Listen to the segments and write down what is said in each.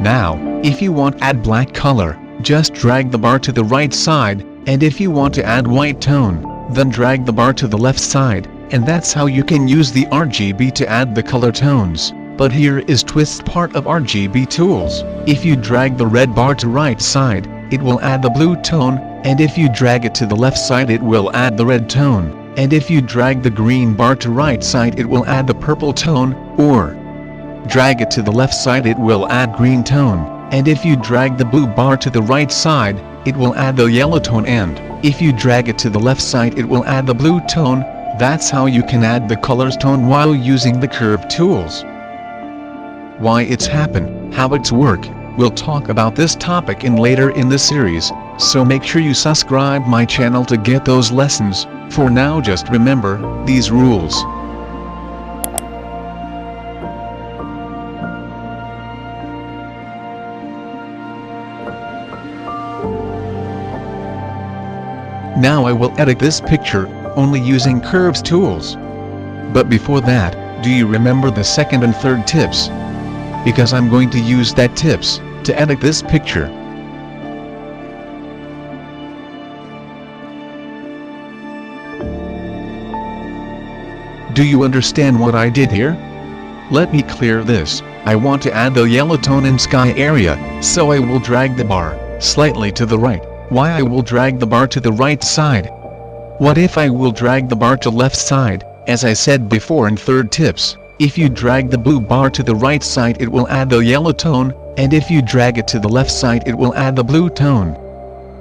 Now, if you want to add black color, just drag the bar to the right side, and if you want to add white tone, then drag the bar to the left side, and that's how you can use the RGB to add the color tones. But here is twist part of RGB tools. If you drag the red bar to right side, it will add the blue tone, and if you drag it to the left side it will add the red tone, and if you drag the green bar to right side it will add the purple tone, or drag it to the left side it will add green tone, and if you drag the blue bar to the right side, it will add the yellow tone, and if you drag it to the left side it will add the blue tone. That's how you can add the colors tone while using the curve tools. Why it's happen, how it's work, we'll talk about this topic later in the series, so make sure you subscribe my channel to get those lessons. For now just remember these rules. Now I will edit this picture, only using curves tools. But before that, do you remember the second and third tips? Because I'm going to use that tips, to edit this picture. Do you understand what I did here? Let me clear this. I want to add the yellow tone in sky area, so I will drag the bar slightly to the right. Why I will drag the bar to the right side? What if I will drag the bar to left side? As I said before in third tips, if you drag the blue bar to the right side it will add the yellow tone, and if you drag it to the left side it will add the blue tone.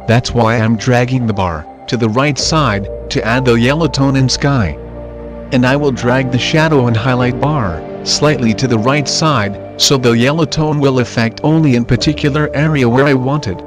That's why I'm dragging the bar to the right side, to add the yellow tone in sky. And I will drag the shadow and highlight bar slightly to the right side, so the yellow tone will affect only in particular area where I wanted.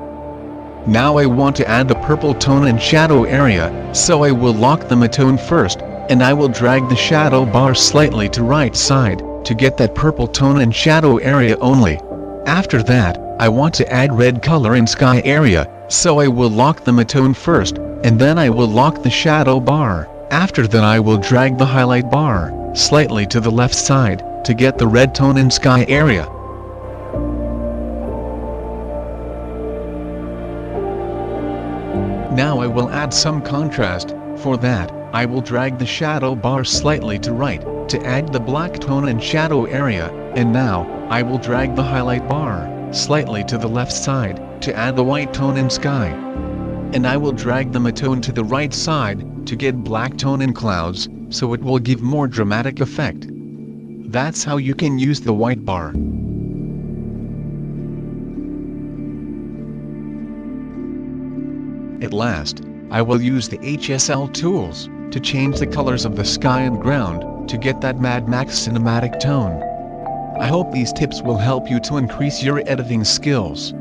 Now I want to add the purple tone in shadow area, so I will lock the mid-tone first, and I will drag the shadow bar slightly to right side, to get that purple tone in shadow area only. After that, I want to add red color in sky area, so I will lock the mid-tone first, and then I will lock the shadow bar. After that I will drag the highlight bar slightly to the left side, to get the red tone in sky area. Now I will add some contrast. For that, I will drag the shadow bar slightly to right, to add the black tone in shadow area, and now, I will drag the highlight bar slightly to the left side, to add the white tone in sky. And I will drag the mid-tone to the right side, to get black tone in clouds, so it will give more dramatic effect. That's how you can use the white bar. At last, I will use the HSL tools to change the colors of the sky and ground to get that Mad Max cinematic tone. I hope these tips will help you to increase your editing skills.